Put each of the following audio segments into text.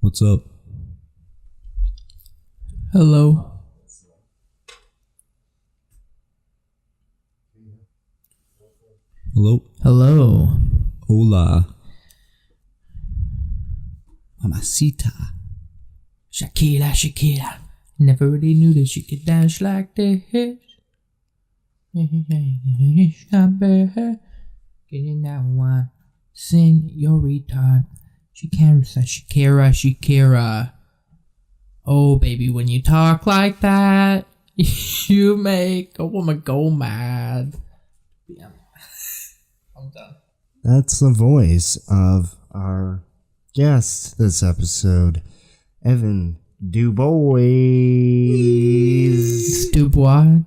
What's up? Hello. Hello? Hello. Hola. Mamacita. Shakira, Shakira. Never really knew that she could dance like this. Getting that one. Senorita. She can't recite Shakira, Shakira. Oh, baby, when you talk like that, you make a woman go mad. Yeah. I'm done. That's the voice of our guest this episode, Evan Dubois. Dubois.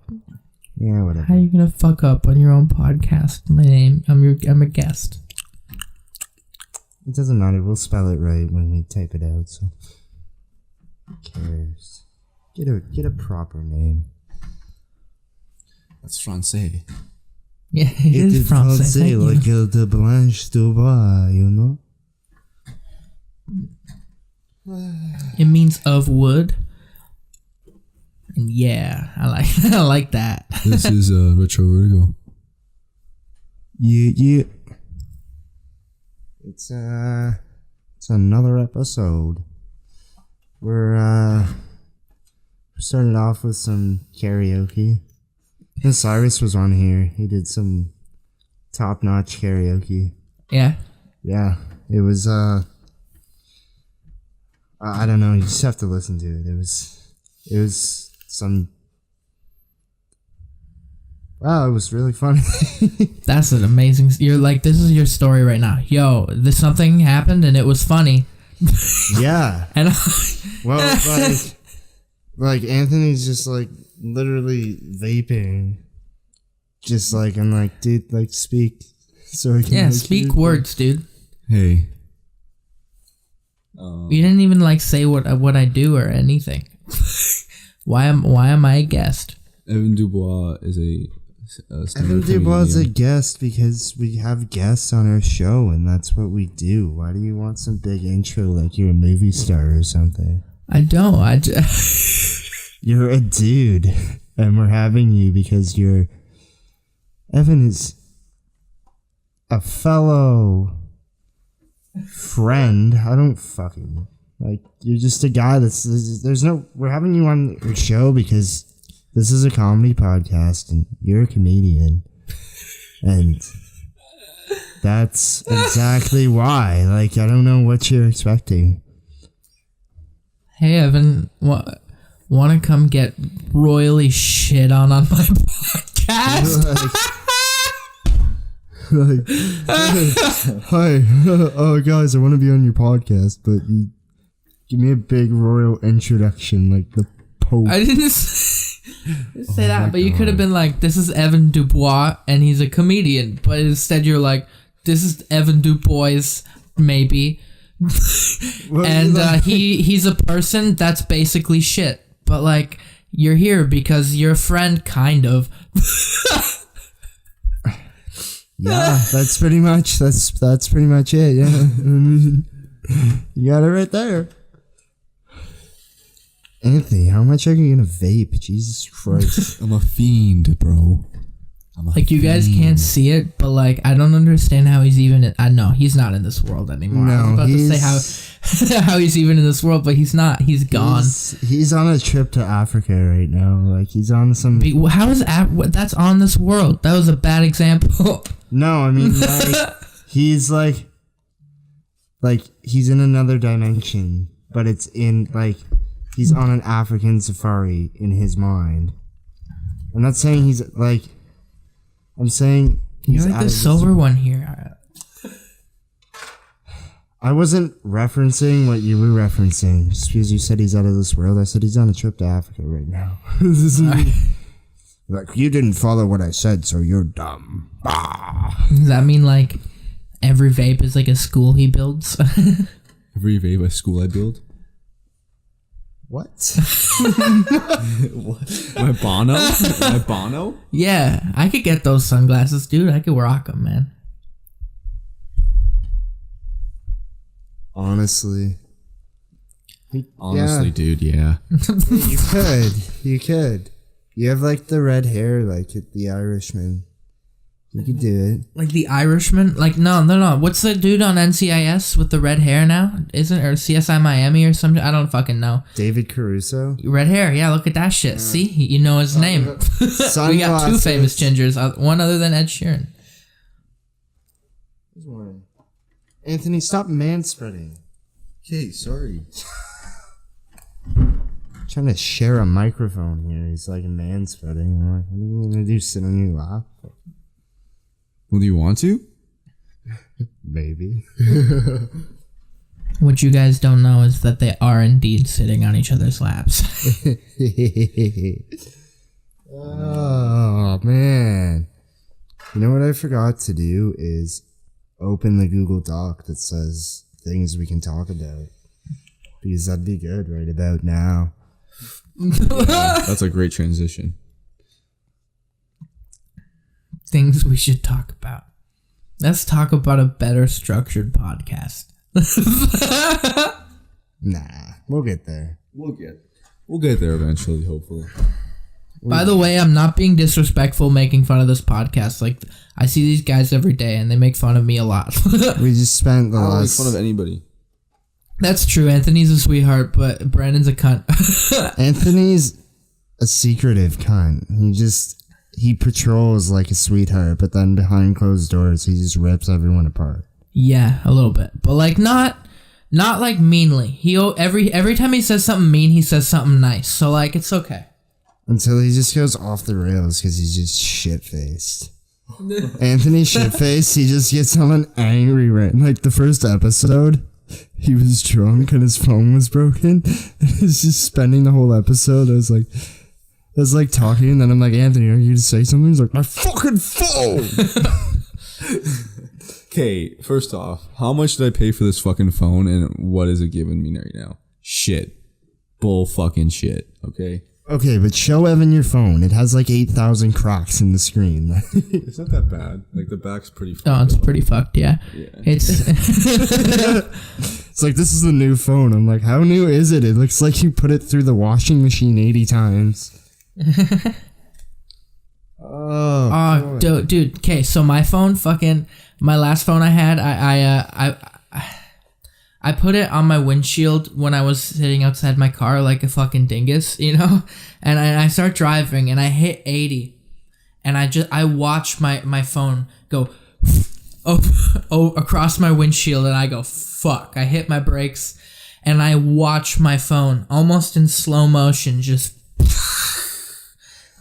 Yeah, whatever. How are you gonna fuck up on your own podcast? I'm a guest. It doesn't matter. We'll spell it right when we type it out. So, who cares? Get a proper name. That's Francais. Yeah, it is Francais. Say like the Blanche Dubois, you know. It means of wood. And yeah, I like that. This is Retrovertigo. Yeah. It's another episode. We're starting off with some karaoke. And Cyrus was on here. He did some top-notch karaoke. Yeah. Yeah, it was I don't know, you just have to listen to it. It was some wow, it was really funny. That's an amazing. You're like, this is your story right now. Yo, this something happened and it was funny. Yeah. And well, like Anthony's just like literally vaping. Just like I'm like, dude, like speak. So I can yeah, speak words, dude. Hey. You didn't even like say what I do or anything. Why am I a guest? Evan Dubois is a Evan Dubois is a guest because we have guests on our show and that's what we do. Why do you want some big intro like you're a movie star or something? I don't. You're a dude and we're having you because Evan is a fellow friend. I don't fucking like, you're just a guy we're having you on our show because this is a comedy podcast and you're a comedian. And that's exactly why. Like, I don't know what you're expecting. Hey, Evan, want to come get royally shit on my podcast? Hi, guys, I want to be on your podcast, but you give me a big royal introduction like the Pope. I didn't say that, but you could have been like, this is Evan Dubois, and he's a comedian. But instead you're like, this is Evan Dubois, maybe. And he's a person that's basically shit. But like, you're here because you're a friend, kind of. Yeah, that's pretty much it. Yeah, I mean, you got it right there. Anthony, how much are you gonna vape? Jesus Christ! I'm a fiend, bro. Like, you guys can't see it, but like, I don't understand how he's even. I know he's not in this world anymore. No, I was about to say how he's even in this world, but he's not. He's gone. He's on a trip to Africa right now. Like, he's on some. How is that's on this world? That was a bad example. No, I mean, like, he's like he's in another dimension, but it's in like he's on an African safari in his mind. I'm not saying he's like. I'm saying he's you're like the sober one here. I wasn't referencing what you were referencing. Just because you said he's out of this world, I said he's on a trip to Africa right now. Like, you didn't follow what I said, so you're dumb. Ah. Does that mean like every vape is like a school he builds? Every vape school I build. What? What? My Bono? My Bono? Yeah, I could get those sunglasses, dude. I could rock them, man. Honestly. Honestly, dude, yeah. You could. You have like the red hair, like the Irishman. You could do it. Like the Irishman? Like, no. What's the dude on NCIS with the red hair now? Isn't or CSI Miami or something? I don't fucking know. David Caruso? Red hair, yeah, look at that shit. See? You know his name. We got two famous gingers, one other than Ed Sheeran. Anthony, stop manspreading. Okay, sorry. Trying to share a microphone here. He's like manspreading. I'm like, what are you gonna do? Sit on your lap? Well, do you want to? Maybe. What you guys don't know is that they are indeed sitting on each other's laps. Oh, man. You know what I forgot to do is open the Google Doc that says things we can talk about. Because that'd be good right about now. Yeah, that's a great transition. Things we should talk about. Let's talk about a better structured podcast. Nah, we'll get there. We'll get there eventually, hopefully. By the way, I'm not being disrespectful making fun of this podcast. Like, I see these guys every day and they make fun of me a lot. We just spent the I don't make last... fun of anybody. That's true. Anthony's a sweetheart, but Brandon's a cunt. Anthony's a secretive cunt. He patrols like a sweetheart, but then behind closed doors, he just rips everyone apart. Yeah, a little bit, but like not like meanly. Every time he says something mean, he says something nice. So like it's okay. Until he just goes off the rails because he's just shit-faced. Anthony shit-faced, he just gets on an angry rant. Like the first episode, he was drunk and his phone was broken. And he's just spending the whole episode. I was like talking, and then I'm like, Anthony, are you going to say something? He's like, my fucking phone! Okay, first off, how much did I pay for this fucking phone, and what is it giving me right now? Shit. Bull fucking shit, okay? Okay, but show Evan your phone. It has like 8,000 cracks in the screen. It's not that bad. Like, the back's pretty fucked. Oh, it's pretty fucked, yeah. It's It's like, this is the new phone. I'm like, how new is it? It looks like you put it through the washing machine 80 times. Oh, dude. Okay, so my phone, my last phone I had, I put it on my windshield when I was sitting outside my car like a fucking dingus, you know? And I start driving and I hit 80 and I watch my phone go across my windshield and I go, fuck. I hit my brakes and I watch my phone almost in slow motion just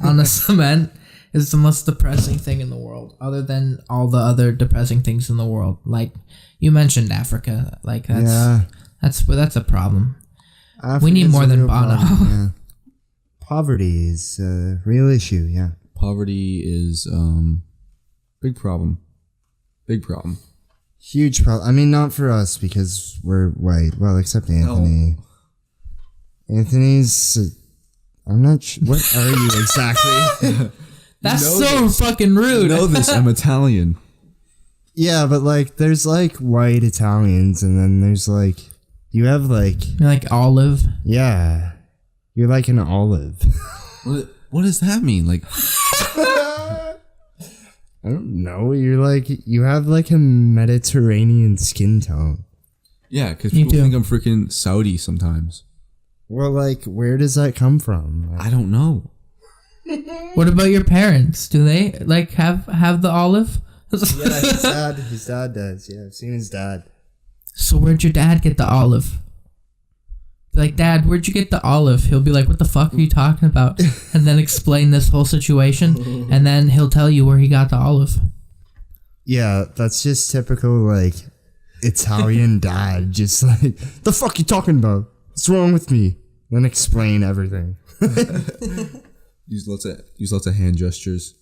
on the cement. Is the most depressing thing in the world, other than all the other depressing things in the world. Like you mentioned, Africa. Like that's a problem. Africa's we need more than Bono. Yeah. Poverty is a real issue. Yeah. Poverty is big problem. Big problem. Huge problem. I mean, not for us because we're white. Well, except Anthony. No. Anthony's. I'm not sure. What are you exactly? That's so fucking rude. You know this. I'm Italian. Yeah, but like, there's like white Italians, and then there's like, you have like. You're like olive. Yeah, you're like an olive. What does that mean? Like, I don't know. You're like, you have like a Mediterranean skin tone. Yeah, because people think I'm freaking Saudi sometimes. Well, like, where does that come from? I don't know. What about your parents? Do they like have the olive? Yeah, his dad does. Yeah, I've seen his dad. So where'd your dad get the olive? Be like, Dad, where'd you get the olive? He'll be like, what the fuck are you talking about? And then explain this whole situation, and then he'll tell you where he got the olive. Yeah, that's just typical like Italian dad. Just like, the fuck you talking about? What's wrong with me? Then explain everything. Use lots of hand gestures.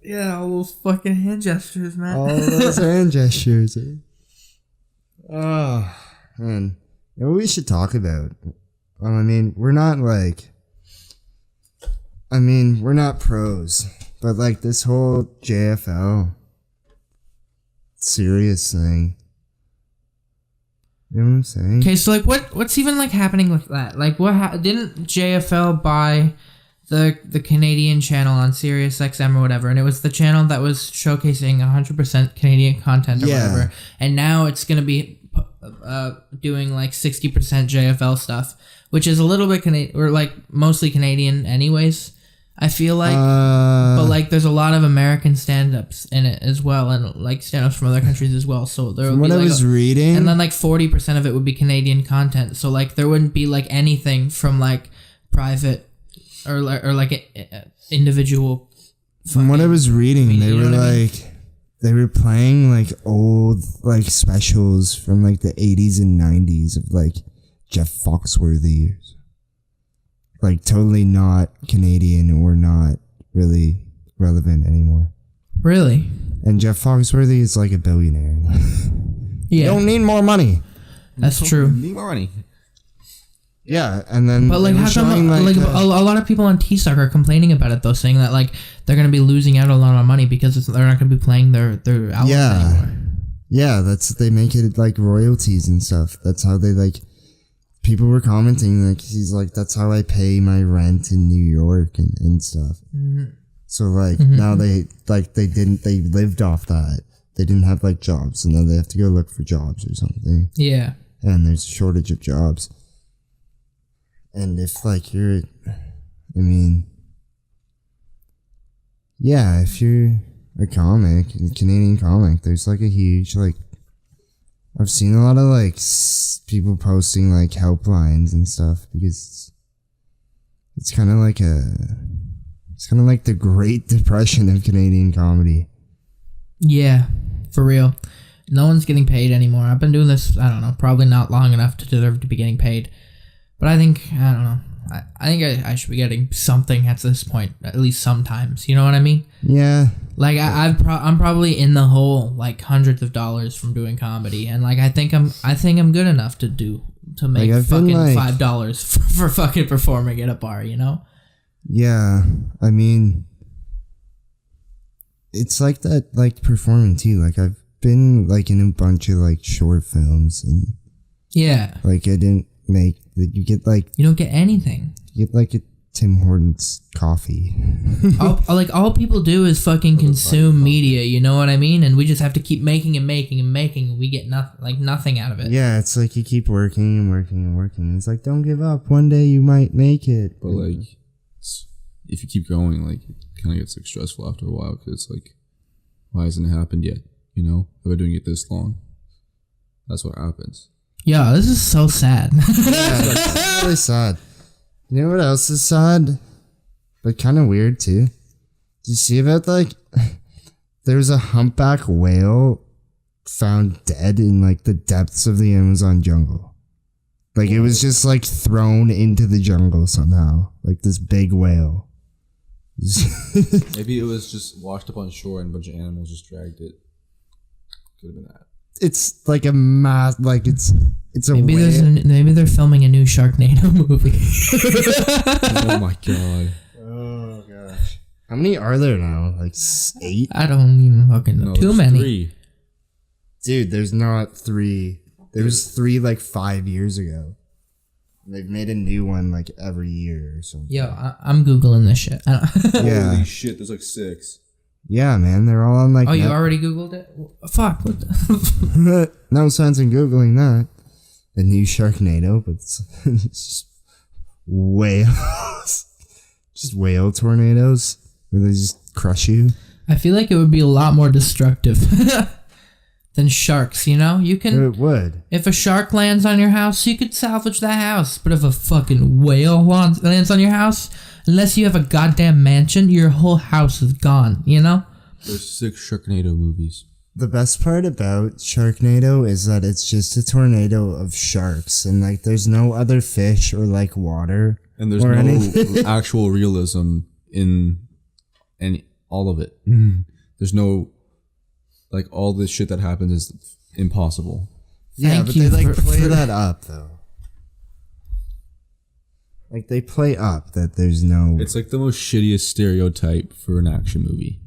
Yeah, all those fucking hand gestures, man. All those hand gestures. Oh, man. You know what we should talk about? Well, I mean, we're not pros, but like this whole JFL serious thing. You know what I'm saying? Okay, so like, what's even like happening with that? Like, didn't JFL buy the Canadian channel on Sirius XM or whatever, and it was the channel that was showcasing 100% Canadian content or whatever, and now it's gonna be doing like 60% JFL stuff, which is a little bit Canadian, or like mostly Canadian anyways, I feel like. But like there's a lot of American stand-ups in it as well, and like stand-ups from other countries as well, so there would be like reading, and then like 40% of it would be Canadian content, so like there wouldn't be like anything from like private or like individual. From what I was reading, they were like they were playing like old like specials from like the 80s and 90s of like Jeff Foxworthy, like totally not Canadian or not really relevant anymore. Really? And Jeff Foxworthy is like a billionaire. Yeah. You don't need more money. That's true. Need more money. Yeah, and then but like how come like a lot of people on T-Suck are complaining about it though, saying that like they're gonna be losing out a lot of money because they're not gonna be playing their albums anymore. Yeah, they make it like royalties and stuff. That's how they like. People were commenting like he's like, that's how I pay my rent in New York and stuff. Mm-hmm. So like now they lived off that. They didn't have like jobs, and now they have to go look for jobs or something. Yeah, and there's a shortage of jobs. And if like you're, I mean, yeah, if you're a comic, a Canadian comic, there's like a huge like, I've seen a lot of like people posting like helplines and stuff because it's kind of like the Great Depression of Canadian comedy. Yeah, for real. No one's getting paid anymore. I've been doing this, I don't know, probably not long enough to deserve to be getting paid. But I think, I don't know, I think I should be getting something at this point, at least sometimes. You know what I mean? Yeah. Like, I'm probably in the hole, like, hundreds of dollars from doing comedy. And, like, I think I'm good enough to make like, fucking like, $5 for fucking performing at a bar, you know? Yeah. I mean, it's like that, like, performing, too. Like, I've been, like, in a bunch of, like, short films. And yeah. Like, I didn't make... You get like... You don't get anything. You get like a Tim Hortons coffee. all people do is fucking consume media, you know what I mean? And we just have to keep making and making and making, and we get nothing out of it. Yeah, it's like you keep working and working and working. It's like, don't give up. One day you might make it. But like, if you keep going, like, it kind of gets like stressful after a while, because it's like, why hasn't it happened yet? You know? I've been doing it this long. That's what happens. Yeah, this is so sad. Yeah, it's really sad. You know what else is sad? But kind of weird too? Did you see about like, there's a humpback whale found dead in like the depths of the Amazon jungle. Like it was just like thrown into the jungle somehow. Like this big whale. Maybe it was just washed up on shore and a bunch of animals just dragged it. Could have been that. It's like a mass, like it's a maybe they're filming a new Sharknado movie. Oh my god. Oh gosh. How many are there now? Like 8? I don't even fucking know. Too many. 3. Dude, there's not 3. There was 3 like 5 years ago. They've made a new one like every year or something. Yo, I'm Googling this shit. Yeah. Holy shit, there's like 6. Yeah, man, they're all on like... Oh, you already Googled it? Fuck. What the no sense in Googling that. The new Sharknado, but it's just whales. Just whale tornadoes where they just crush you. I feel like it would be a lot more destructive than sharks, you know? You can... It would. If a shark lands on your house, you could salvage that house. But if a fucking whale lands on your house... Unless you have a goddamn mansion, your whole house is gone, you know? There's 6 Sharknado movies. The best part about Sharknado is that it's just a tornado of sharks, and like there's no other fish or like water, And there's or no anything. actual realism in all of it. There's no, like, all this shit that happens is impossible. Yeah, Thank but you they like for- play for- that up though. Like they play up that there's no. It's like the most shittiest stereotype for an action movie.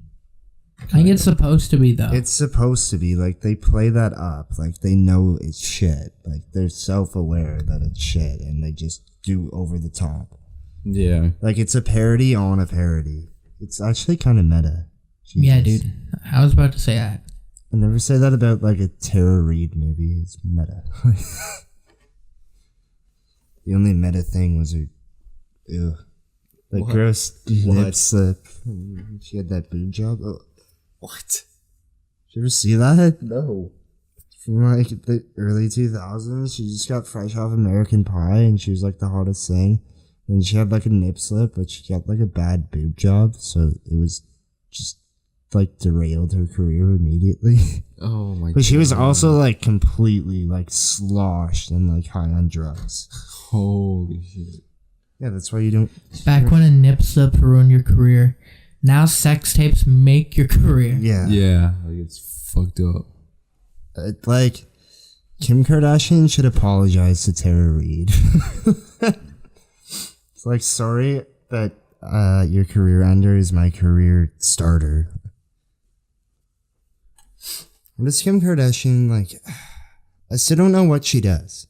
I think it's supposed to be though. It's supposed to be like they play that up, like they know it's shit, like they're self-aware that it's shit, and they just do over the top. Yeah. Like it's a parody on a parody. It's actually kind of meta. Yeah, Jesus. dude. I was about to say that. I never say that about like a Tara Reid movie. It's meta. The only meta thing was her, ew, like What? gross What? nip slip. She had that boob job. Oh. What? Did you ever see that? No. From like the early 2000s, she just got fresh off American Pie, and she was like the hottest thing. And she had like a nip slip, but she got like a bad boob job, so it was just like derailed her career immediately. Oh my god. But she was also like completely like sloshed and like high on drugs. Holy shit. Yeah, that's why you don't. Back when a nip slip ruined your career. Now sex tapes make your career. Yeah. Yeah, like it's fucked up. Like Kim Kardashian should apologize to Tara Reid. It's like, sorry that your career ender is my career starter. What is Kim Kardashian like? I still don't know what she does.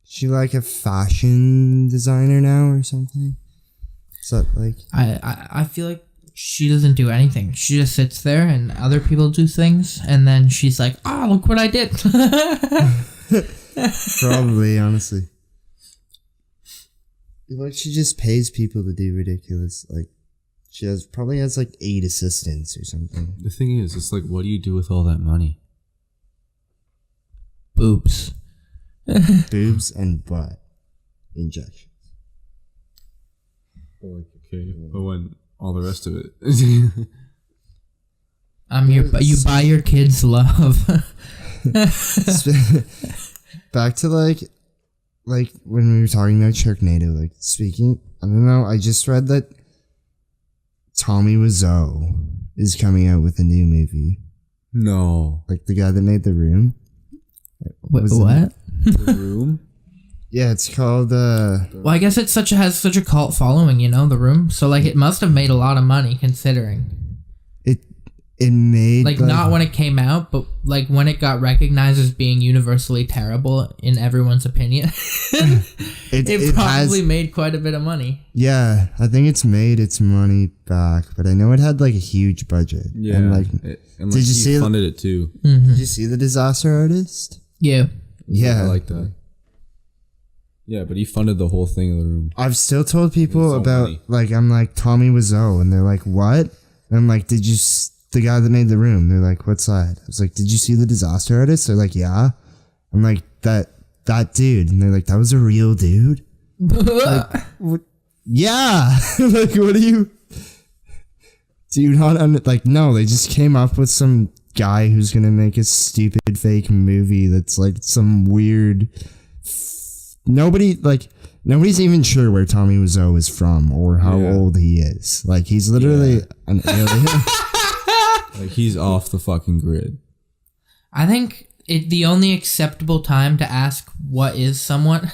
She like a fashion designer now or something? Is that like? I feel like she doesn't do anything. She just sits there and other people do things, and then she's like, "Oh, look what I did." Probably, honestly. Like she just pays people to do ridiculous. Like she probably has like 8 assistants or something. The thing is, it's like, what do you do with all that money? Boobs. Boobs and butt injections. Like, okay, but when all the rest of it. You buy your kids love. Back to like when we were talking about Sharknado, like speaking, I don't know, I just read that Tommy Wiseau is coming out with a new movie. No. Like the guy that made The Room. What? Was it- What? The Room? Yeah, it's called Well, I guess it has such a cult following, you know, The Room. So like, it must have made a lot of money considering. it made Like not when it came out, but like when it got recognized as being universally terrible in everyone's opinion. It probably made quite a bit of money. Yeah, I think it's made its money back, but I know it had like a huge budget. Yeah. And like, and like did you he see funded it too. did you see The Disaster Artist? Yeah. Yeah. I like that. Yeah, but he funded the whole thing in The Room. I've still told people It's so about funny. like, I'm like Tommy Wiseau, and they're like, what? And I'm like, did you the guy that made The Room? They're like, what's that? I was like, did you see The Disaster Artist? They're like, yeah. I'm like, that dude, and they're like, that was a real dude. What? Yeah. Like, what do you not like? No, they just came up with some guy who's gonna make a stupid fake movie that's like some weird. Nobody's even sure where Tommy Wiseau is from or how old he is. Like, he's literally an alien. Like, he's off the fucking grid. I think the only acceptable time to ask what is someone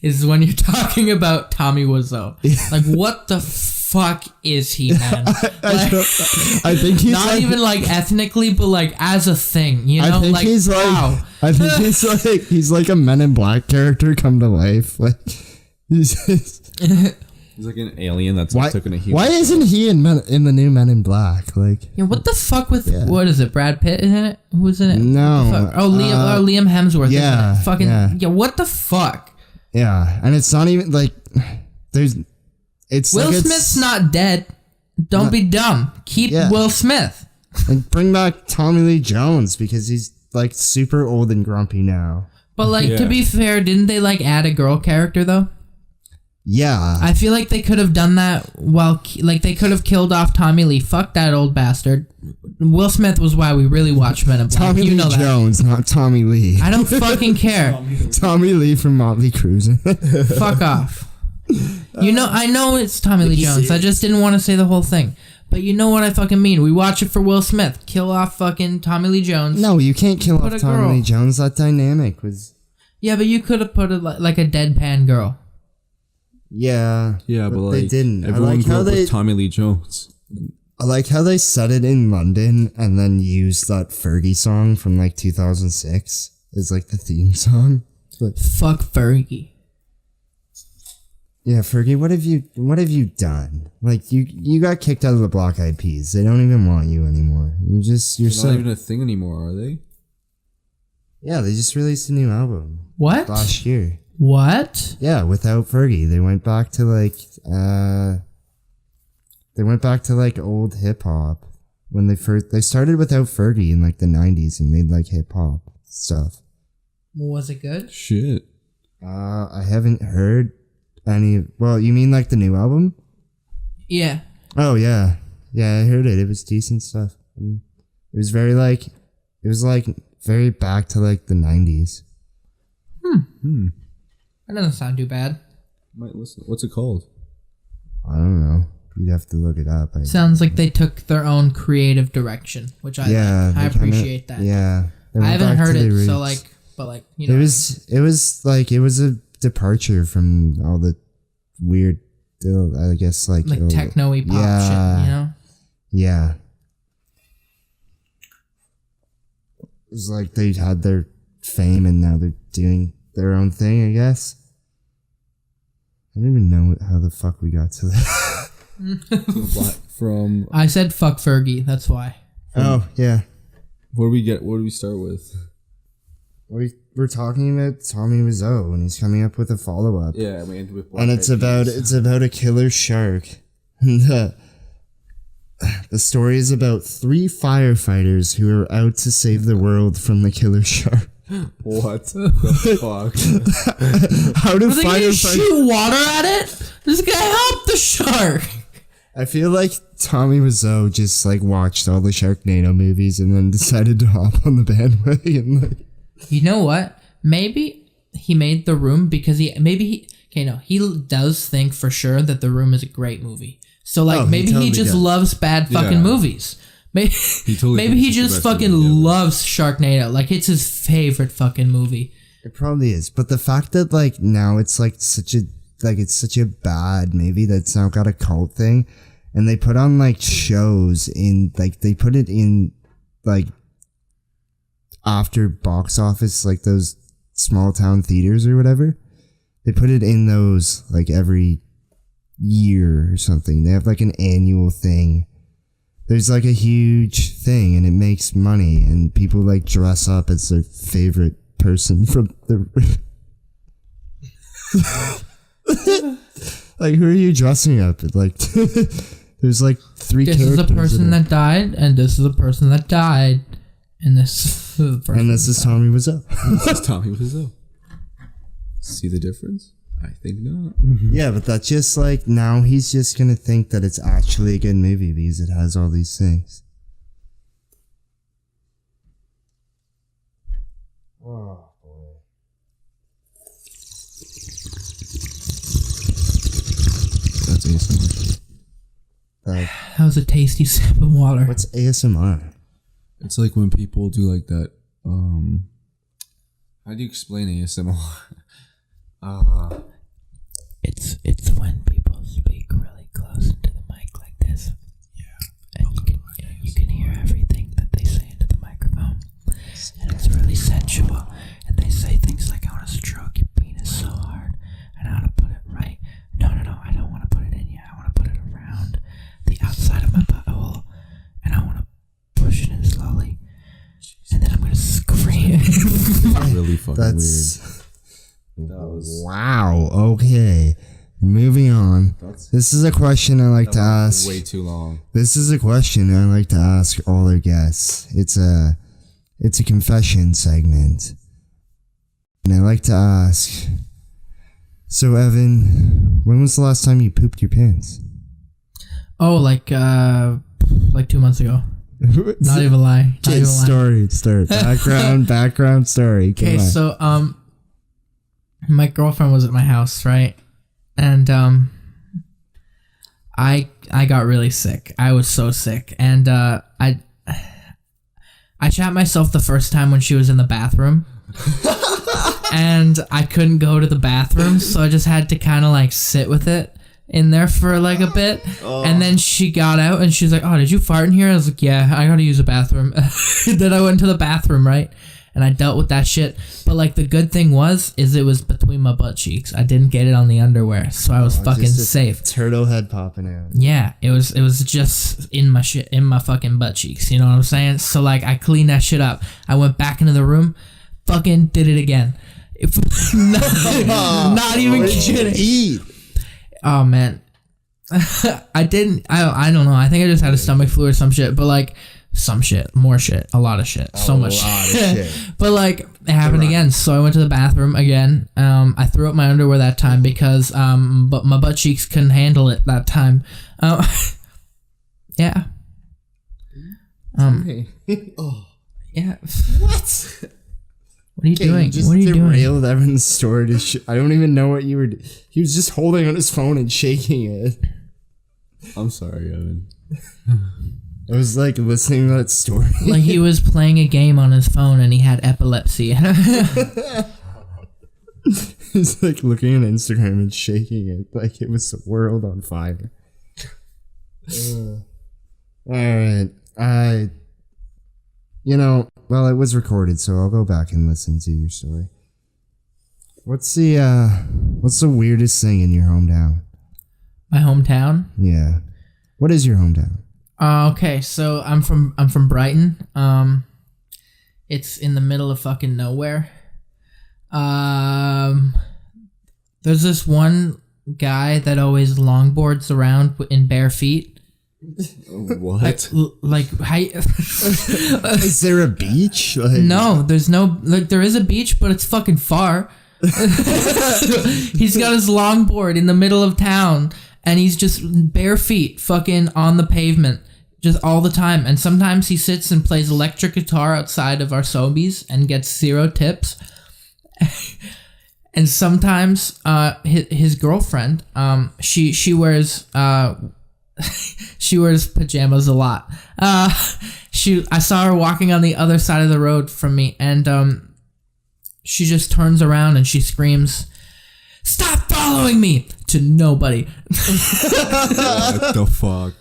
is when you're talking about Tommy Wiseau. Like, what the fuck is he, man? I think he's not even like ethnically, but like as a thing, you know? I think he's wow. I think he's like a Men in Black character come to life. Like, he's He's like an alien that's why taken a human. why isn't he in the new Men in Black? Like, Yeah, what the fuck with what is it? Brad Pitt is in it? Who's in it? No, What the fuck? Liam Hemsworth. yeah, isn't it? Fucking yeah. What the fuck? yeah, and it's not even like it's Will like Smith's not dead. Don't be dumb. Keep Will Smith. and bring back Tommy Lee Jones because he's like super old and grumpy now. But like, to be fair, didn't they like add a girl character though? Yeah. I feel like they could have done that they could have killed off Tommy Lee. Fuck that old bastard. Will Smith was why we really watched Men in Black. Tommy Lee Jones, not Tommy Lee. I don't fucking care. Tommy Lee from Motley Crue. Fuck off. I know it's Tommy Lee Jones. I just didn't want to say the whole thing. But you know what I fucking mean. We watch it for Will Smith. Kill off fucking Tommy Lee Jones. No, you can't kill off Tommy Lee Jones. That dynamic was... Yeah, but you could have put it like a deadpan girl. Yeah. Yeah, but they didn't. Everyone grew up with Tommy Lee Jones. I like how they set it in London and then used that Fergie song from like 2006 as like the theme song. But, fuck Fergie. Yeah, Fergie, what have you done? Like you got kicked out of the Black Eyed Peas. They don't even want you anymore. You're not even a thing anymore, are they? Yeah, they just released a new album. What? Last year. What? Yeah, without Fergie. They went back to old hip hop. When they started without Fergie in like the 90s and made like hip hop stuff. Was it good? Shit. I haven't heard any. Well, you mean like the new album? Yeah. Oh yeah. Yeah, I heard it. It was decent stuff. It was very like very back to like the 90s. That doesn't sound too bad. Might listen. What's it called? I don't know. You'd have to look it up. Sounds like they took their own creative direction, which I like. I appreciate that. Yeah. I haven't heard it, so like, but like, you know. It was a departure from all the weird, I guess like techno-y pop shit, you know? Yeah. It was like they had their fame and now they're doing their own thing, I guess. I don't even know how the fuck we got to that. I said fuck Fergie, that's why. Oh, yeah. What do we start with? We're talking about Tommy Wiseau and he's coming up with a follow-up. Yeah, we ended with and it's about a killer shark. The story is about 3 firefighters who are out to save the world from the killer shark. What the fuck? How do firefighters shoot water at it? This guy help the shark. I feel like Tommy Wiseau just like watched all the Sharknado movies and then decided to hop on the bandwagon. Like, you know what? Maybe he made The Room because he does think for sure that The Room is a great movie. So like maybe he just loves bad fucking movies. Maybe he just fucking loves Sharknado. Like it's his favorite fucking movie. It probably is. But the fact that like now it's like it's such a bad movie that's now got a cult thing, and they put on like shows in like they put it in like after box office, like those small town theaters or whatever. They put it in those like every year or something. They have like an annual thing. There's like a huge thing and it makes money and people like dress up as their favorite person from the like who are you dressing up? Like there's like 3 this characters. This is a person that died and this is a person that died and this is the person and this is Tommy Wiseau. This is Tommy Wiseau. See the difference? I think not. Yeah, but that's just like now he's just gonna think that it's actually a good movie because it has all these things. Oh boy. That's ASMR. That was a tasty sip of water. What's ASMR? It's like when people do like that. How do you explain ASMR? It's when people speak really close into the mic like this. Yeah. And you can hear everything that they say into the microphone. And it's really sensual. And they say things like, I want to stroke your penis so hard. And I want to put it right. No, I don't want to put it in you. I want to put it around the outside of my butthole. And I want to push it in slowly. And then I'm going to scream. Really fucking weird. Wow. Okay. Moving on. This is a question I like to ask. Way too long. This is a question I like to ask all our guests. It's a confession segment. And I like to ask, so Evan, When was the last time you pooped your pants? Oh, like 2 months ago. Not even lie. Story. Background story. Okay, so my girlfriend was at my house, right? And I got really sick. I was so sick, and I shat myself the first time when she was in the bathroom. And I couldn't go to the bathroom, so I just had to kind of like sit with it in there for like a bit. And then she got out and she's like, "Oh, did you fart in here?" I was like, "Yeah, I gotta use the bathroom." Then I went to the bathroom, right? And I dealt with that shit. But like the good thing is it was between my butt cheeks. I didn't get it on the underwear, so I was fucking safe. Turtle head popping out. Yeah, it was just in my fucking butt cheeks. You know what I'm saying? So like I cleaned that shit up. I went back into the room, fucking did it again. Not even kidding. Oh man, I didn't. I don't know. I think I just had a stomach flu or some shit. But like some shit, more shit, a lot of shit, so much shit. But like it happened again. So I went to the bathroom again. I threw up my underwear that time because but my butt cheeks couldn't handle it that time. Yeah. Yeah. What? What are you doing? Just what are you doing? Derailed Evan's story to I don't even know what you were. He was just holding on his phone and shaking it. I'm sorry, Evan. I was like listening to that story. Like he was playing a game on his phone and he had epilepsy. He's like looking at Instagram and shaking it like it was the world on fire. Alright. Well, it was recorded, so I'll go back and listen to your story. What's the weirdest thing in your hometown? My hometown? Yeah. What is your hometown? Okay, so I'm from Brighton. It's in the middle of fucking nowhere. There's this one guy that always longboards around in bare feet. What? Like how? Is there a beach? No, there's no. Like there is a beach, but it's fucking far. He's got his longboard in the middle of town, and he's just bare feet, fucking on the pavement, just all the time. And sometimes he sits and plays electric guitar outside of our Sobeys and gets 0 tips. And sometimes, his girlfriend, she wears she wears pajamas a lot. I saw her walking on the other side of the road from me, and she just turns around and she screams, "Stop following me!" to nobody. What the fuck?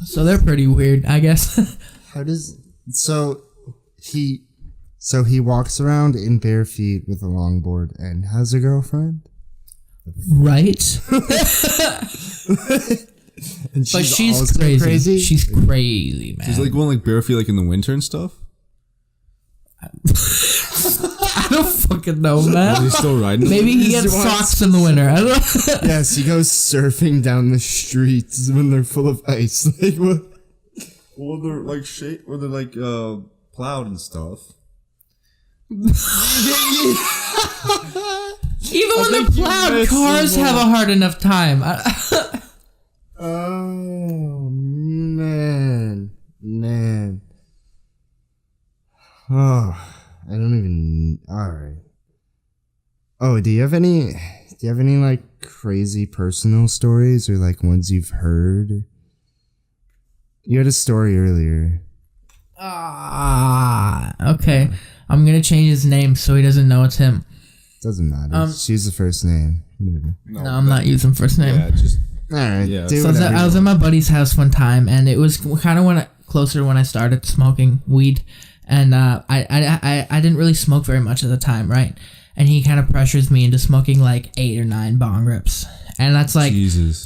So they're pretty weird, I guess. So he walks around in bare feet with a longboard and has a girlfriend? Right? But she's crazy. She's crazy, man. She's like going like bare feet like in the winter and stuff? I don't fucking know, man. Is he still riding? Maybe he gets socks in the winter. I don't know. Yes, he goes surfing down the streets when they're full of ice. Like what? Well, they're like plowed and stuff. Even when they're plowed, cars have a hard enough time. Oh, man. Oh, I don't even... Alright. Oh, do you have any like crazy personal stories or like ones you've heard? You had a story earlier. Okay. I'm gonna change his name so he doesn't know it's him. Doesn't matter. Choose the first name. Whatever. No, I'm not using first name. Yeah, just... Alright. Yeah. So I was at my buddy's house one time, and it was kind of closer when I started smoking weed, and I didn't really smoke very much at the time, right? And he kind of pressures me into smoking like 8 or 9 bong rips, and that's like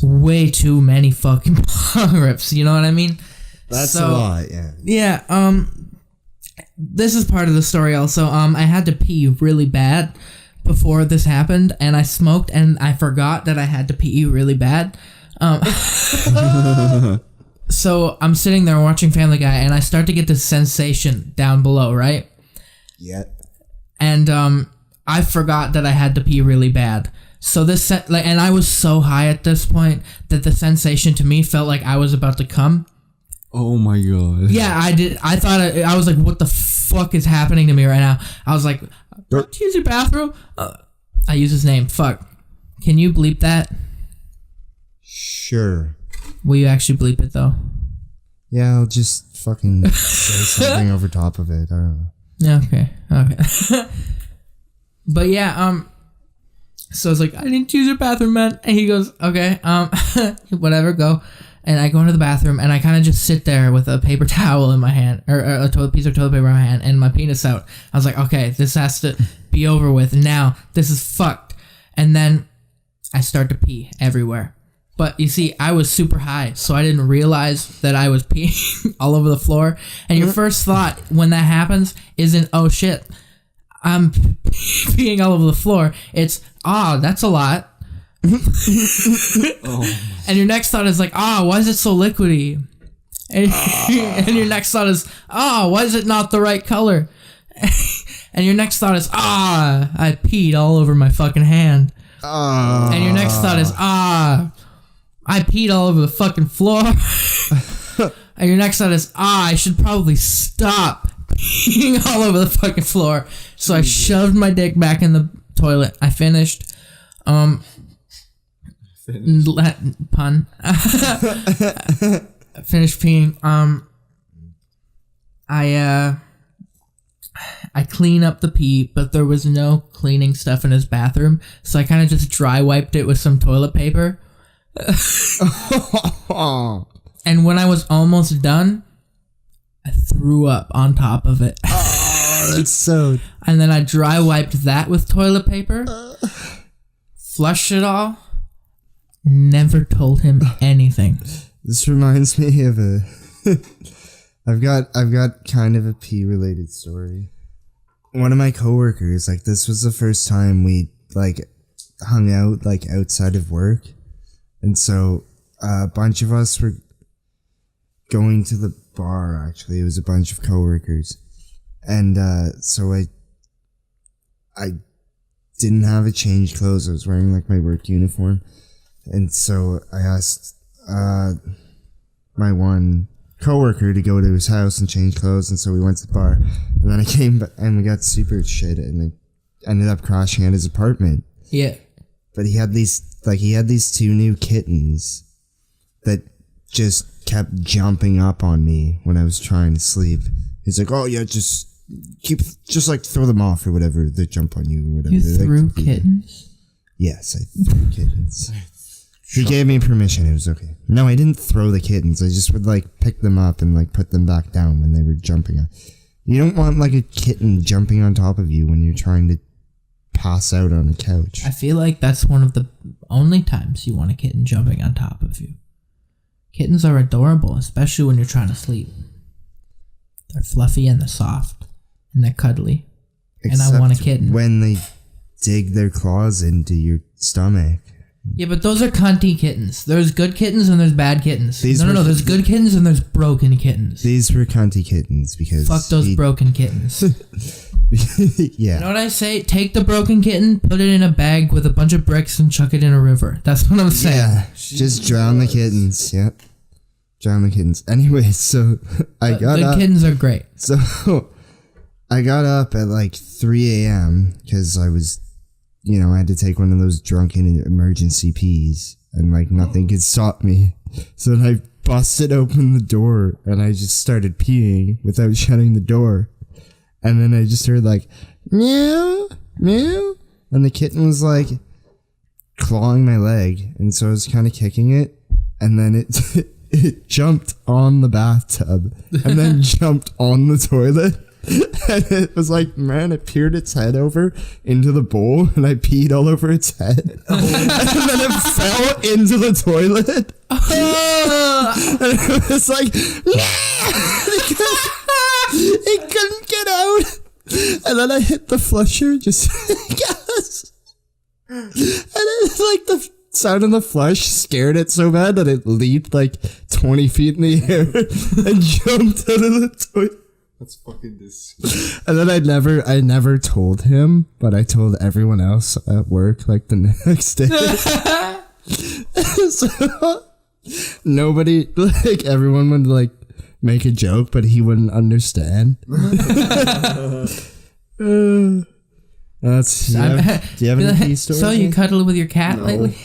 way too many fucking bong rips. You know what I mean? That's a lot, yeah. Yeah. This is part of the story also. I had to pee really bad before this happened, and I smoked, and I forgot that I had to pee really bad. So I'm sitting there watching Family Guy, and I start to get this sensation down below, right? Yeah. And I forgot that I had to pee really bad. So and I was so high at this point that the sensation to me felt like I was about to come. Oh my god. Yeah, I did. I thought I was like, what the fuck is happening to me right now? I was like, don't use your bathroom. I use his name. Fuck. Can you bleep that? Sure. Will you actually bleep it though? Yeah, I'll just fucking say something over top of it. I don't know. Yeah, okay. But yeah, so I was like, I didn't use your bathroom, man. And he goes, okay, whatever, go. And I go into the bathroom and I kind of just sit there with a paper towel in my hand, or a piece of toilet paper in my hand, and my penis out. I was like, okay, this has to be over with now. This is fucked. And then I start to pee everywhere. But you see, I was super high, so I didn't realize that I was peeing all over the floor. And your first thought when that happens isn't, oh shit, I'm peeing all over the floor. It's, that's a lot. And your next thought is like, why is it so liquidy? And your next thought is, why is it not the right color? And your next thought is, I peed all over my fucking hand. And your next thought is, I peed all over the fucking floor. And your next thought is, I should probably stop peeing all over the fucking floor. So I shoved my dick back in the toilet. I finished. Pun. Finished peeing. I clean up the pee, but there was no cleaning stuff in his bathroom, so I kind of just dry wiped it with some toilet paper. And when I was almost done, I threw up on top of it. That's so... And then I dry wiped that with toilet paper, flushed it all, never told him anything. This reminds me of a... I've got kind of a pee related story. One of my coworkers, like, this was the first time we, like, hung out, like, outside of work. And so a bunch of us were going to the bar, actually. It was a bunch of coworkers. And so I didn't have a change clothes. I was wearing, like, my work uniform. And so I asked my one coworker to go to his house and change clothes, and so we went to the bar. And then I came back and we got super shit, and I ended up crashing at his apartment. Yeah. But he had these two new kittens that just kept jumping up on me when I was trying to sleep. He's like, oh yeah, just like throw them off or whatever. They jump on you or whatever. You threw kittens? Yes, I threw kittens. He gave me permission. It was okay. No, I didn't throw the kittens. I just would, like, pick them up and, like, put them back down when they were jumping. You don't want, like, a kitten jumping on top of you when you're trying to pass out on a couch. I feel like that's one of the only times you want a kitten jumping on top of you. Kittens are adorable, especially when you're trying to sleep. They're fluffy and they're soft and they're cuddly. Except and I want a kitten. When they dig their claws into your stomach. Yeah, but those are cunty kittens. There's good kittens and there's bad kittens. No. There's good kittens and there's broken kittens. These were cunty kittens because... Fuck those broken kittens. Yeah. You know what I say? Take the broken kitten, put it in a bag with a bunch of bricks and chuck it in a river. That's what I'm saying. Yeah, just drown the kittens. Yep. Drown the kittens. Anyway, so I got up. Good kittens are great. So I got up at like 3 a.m. because I was... I had to take one of those drunken emergency pees, and, like, nothing could stop me. So then I busted open the door, and I just started peeing without shutting the door. And then I just heard, like, meow, meow. And the kitten was, like, clawing my leg, and so I was kind of kicking it. And then it jumped on the bathtub, and then jumped on the toilet. And it was like, man, it peered its head over into the bowl, and I peed all over its head. And then it fell into the toilet. And it was like, it couldn't get out. And then I hit the flusher, just, yes. And it's like the sound of the flush scared it so bad that it leaped like 20 feet in the air and jumped out of the toilet. That's fucking disgusting. And then I never told him, but I told everyone else at work like the next day. So nobody, like everyone would like make a joke, but he wouldn't understand. That's. Do you have any pee stories? So you cuddle with your cat lately?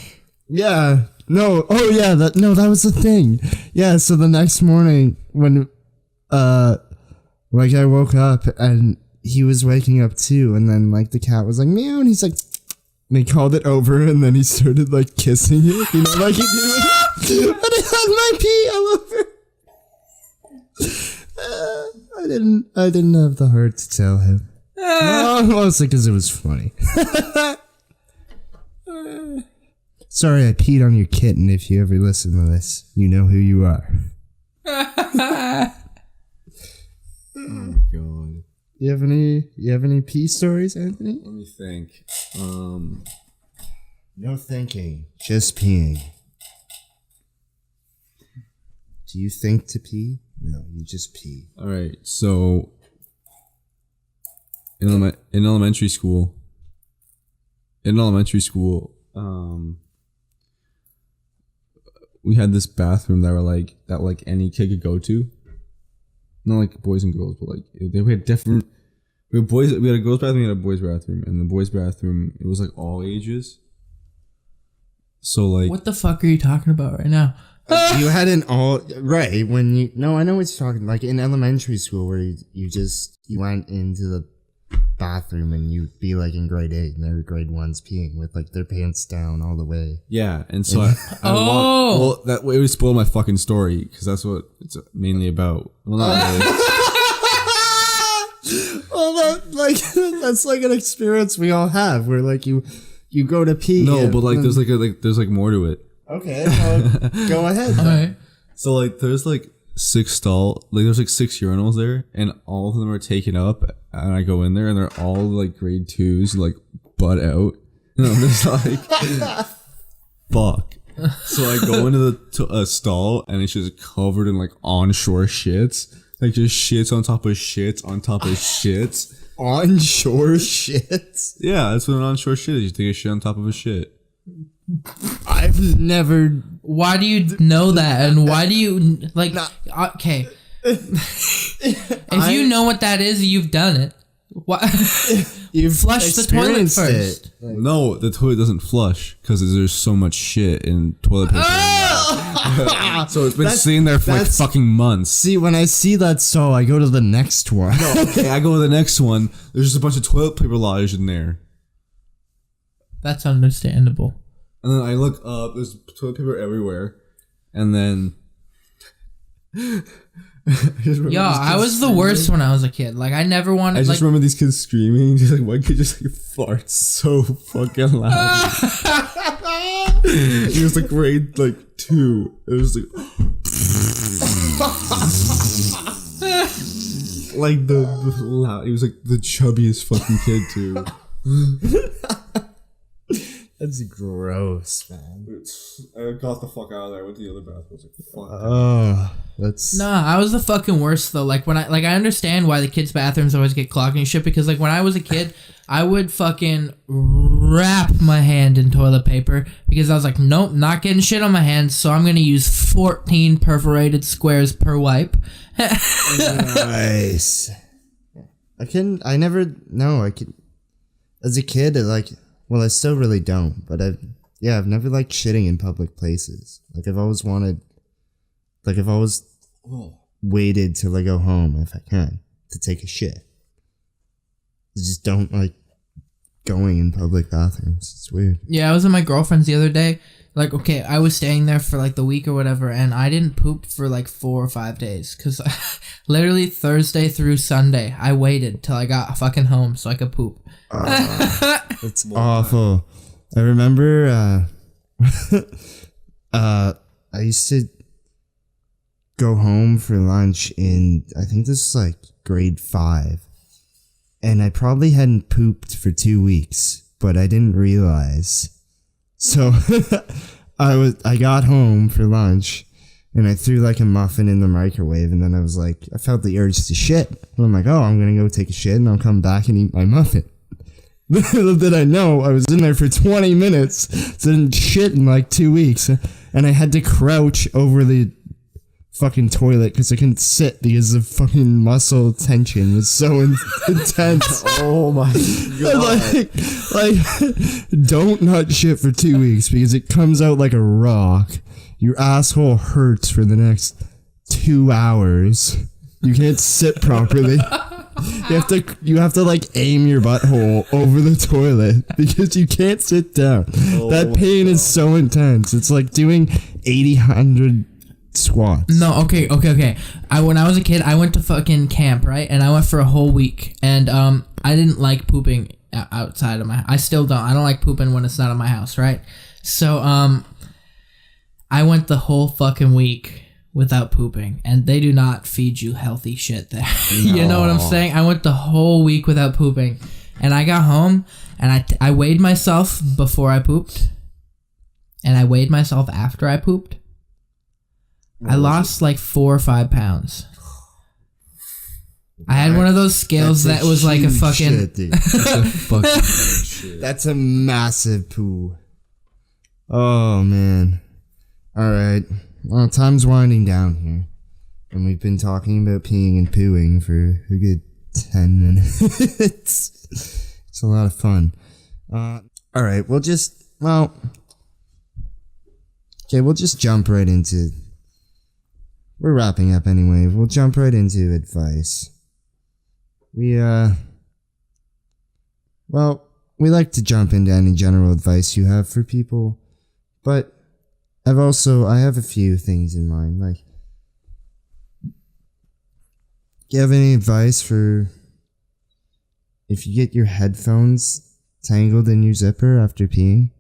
Yeah. No. Oh yeah. That was the thing. Yeah. So the next morning when, like I woke up and he was waking up too, and then like the cat was like meow, and he's like, and he called it over, and then he started like kissing it, you know, like he did. And it had my pee all over. I didn't have the heart to tell him. Mostly because it was funny. Sorry, I peed on your kitten. If you ever listen to this, you know who you are. Oh my god. You have any pee stories, Anthony? Let me think. No thinking, just peeing. Do you think to pee? No, you just pee. All right. So in elementary school, we had this bathroom that any kid could go to. Not like boys and girls, but like we had different. We had a girls' bathroom, we had a boys' bathroom, and the boys' bathroom it was like all ages. So like, what the fuck are you talking about right now? You had an all right when you. No, I know what you're talking. Like in elementary school, where you went into the bathroom and you'd be like in grade 8 and they were grade 1s peeing with like their pants down all the way. Yeah, and so that way would spoil my fucking story because that's what it's mainly about. Well, not really. Well, that's like an experience we all have where like you go to pee. No, but like there's more to it. Okay, well, go ahead. All right. So like there's like 6 there's like 6 urinals there, and all of them are taken up. And I go in there, and they're all like grade 2s, like butt out. And I'm just like, fuck. So I go into a stall, and it's just covered in like onshore shits, like just shits on top of shits on top of shits. Onshore shits. Yeah, that's what an onshore shit is. You take a shit on top of a shit. I've never. Why do you know that? And why do you like? Okay, if you know what that is, you've done it. Why? You've flushed the toilet first. No, the toilet doesn't flush because there's so much shit in toilet paper. So it's been sitting there for like fucking months. See, when I see that stall, I go to the next one. No, okay, I go to the next one. There's just a bunch of toilet paper lodged in there. That's understandable. And then I look up, there's toilet paper everywhere. And then I was the worst when I was a kid. Like I never wanted. I just remember these kids screaming. Just like one kid just like farts so fucking loud. He was like grade like 2. It was like the loud. He was like the chubbiest fucking kid too. That's gross, man. I got the fuck out of there. I went to the other bathroom. I was like, fuck. Oh, that's. Nah, I was the fucking worst though. Like when I understand why the kids' bathrooms always get clogged and shit, because like when I was a kid, I would fucking wrap my hand in toilet paper because I was like, nope, not getting shit on my hands, so I'm gonna use 14 perforated squares per wipe. Nice. I never as a kid, well, I still really don't, but I've never liked shitting in public places. Like I've always waited till I go home if I can to take a shit. I just don't like going in public bathrooms. It's weird. Yeah, I was at my girlfriend's the other day. Like, okay, I was staying there for like the week or whatever, and I didn't poop for like 4 or 5 days because literally Thursday through Sunday, I waited till I got fucking home so I could poop. That's awful. I remember I used to go home for lunch in, I think this is like grade 5. And I probably hadn't pooped for 2 weeks, but I didn't realize. So I got home for lunch and I threw like a muffin in the microwave, and then I was like, I felt the urge to shit. And I'm like, oh, I'm gonna go take a shit, and I'll come back and eat my muffin. Little did I know, I was in there for 20 minutes, so I didn't shit in like 2 weeks, and I had to crouch over the fucking toilet because I couldn't sit because the fucking muscle tension was so intense. Oh my god. like, don't not shit for 2 weeks because it comes out like a rock. Your asshole hurts for the next 2 hours. You can't sit properly. You have to like aim your butthole over the toilet because you can't sit down. That pain is so intense. It's like doing 100 squats. No, okay. When I was a kid, I went to fucking camp, right? And I went for a whole week, and I didn't like pooping outside of my. I still don't. I don't like pooping when it's not in my house, right? So I went the whole fucking week without pooping, and they do not feed you healthy shit there. You know what I'm saying? I went the whole week without pooping, and I got home, and I weighed myself before I pooped, and I weighed myself after I pooped. I lost like 4 or 5 pounds. I had one of those scales that was like a fucking... Shit, dude. That's a fucking shit. That's a massive poo. Oh, man. All right. Well, time's winding down here. And we've been talking about peeing and pooing for a good 10 minutes. It's a lot of fun. All right. We'll just jump right into... We're wrapping up anyway. We'll jump right into advice. We like to jump into any general advice you have for people, but I have a few things in mind. Like, do you have any advice for if you get your headphones tangled in your zipper after peeing?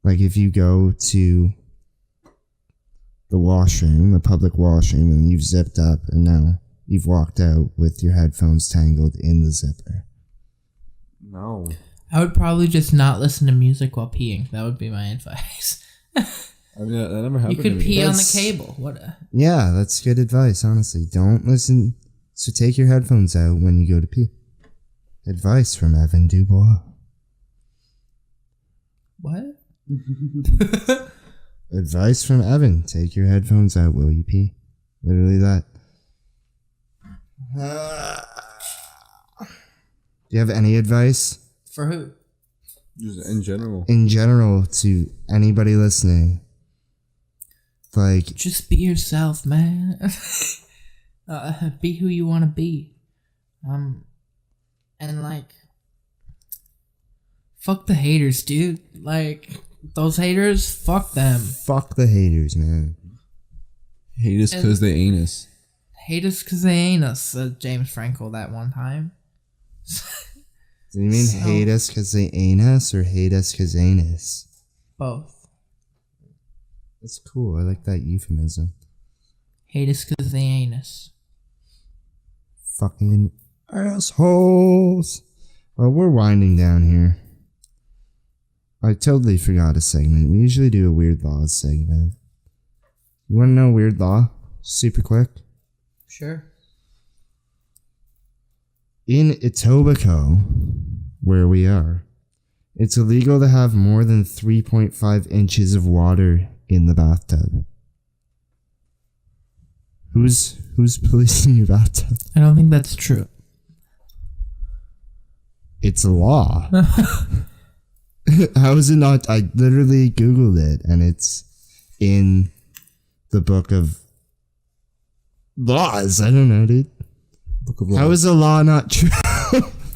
Like, if you go to the washroom, the public washroom, and you've zipped up, and now you've walked out with your headphones tangled in the zipper. No. I would probably just not listen to music while peeing. That would be my advice. I mean, that never happened. You could to me. pee on the cable. Yeah, that's good advice, honestly. Don't listen. So take your headphones out when you go to pee. Advice from Evan Dubois. What? Advice from Evan. Take your headphones out while you pee. Literally that. Do you have any advice? For who? Just in general. In general, to anybody listening. Like, just be yourself, man. Be who you want to be. And like, fuck the haters, dude. Like, those haters, fuck them. Fuck the haters, man. Hate us because they ain't us. Hate us because they ain't us, said James Franco that one time. Do you mean hate us because they ain't us, or hate us because ain't us? Both. That's cool. I like that euphemism. Hate us because they ain't us. Fucking assholes. Well, we're winding down here. I totally forgot a segment. We usually do a Weird Laws segment. You want to know Weird Law? Super quick. Sure. In Etobicoke, where we are, it's illegal to have more than 3.5 inches of water in the bathtub. Who's policing your bathtub? I don't think that's true. It's a law. How is it not? I literally Googled it, and it's in the book of laws. I don't know, dude. Book of laws. How is a law not true?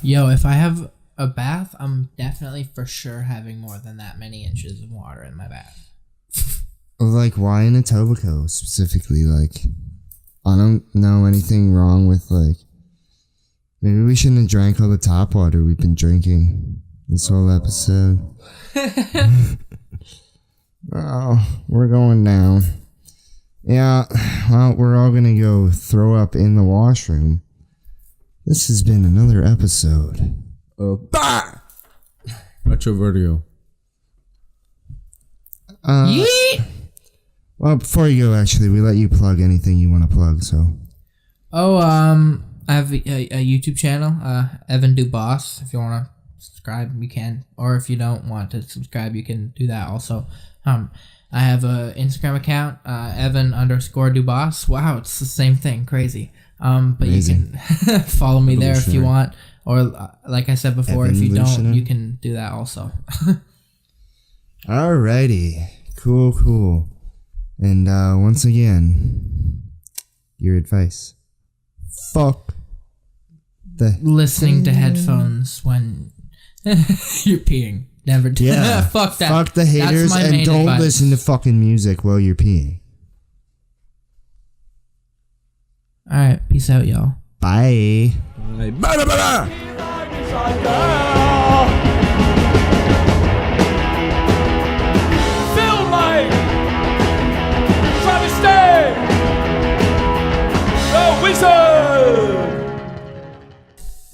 Yo, if I have a bath, I'm definitely for sure having more than that many inches of water in my bath. Like, why in Etobicoke specifically? Like, I don't know anything wrong with, like, maybe we shouldn't have drank all the tap water we've been drinking this whole episode. Oh, we're going down. Yeah, well, we're all gonna go throw up in the washroom. This has been another episode of Retrovertigo. Yeet! Well, before you go, actually, we let you plug anything you want to plug, so. Oh, I have a YouTube channel, Evan Dubois. If you want to subscribe, you can. Or if you don't want to subscribe, you can do that also. I have a Instagram account, Evan_Dubois. Wow, it's the same thing. Crazy. But Amazing. You can follow me there if you want. Or, like I said before, if you don't, you can do that also. Alrighty. Cool. And once again, your advice. Fuck the listening to headphones when you're peeing. Never do. Yeah. Fuck that. Fuck the haters and don't listen to fucking music while you're peeing. Alright, peace out, y'all. Bye.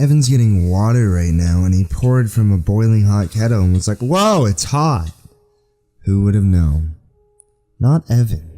Evan's getting water right now, and he poured from a boiling hot kettle and was like, whoa, it's hot. Who would have known? Not Evan.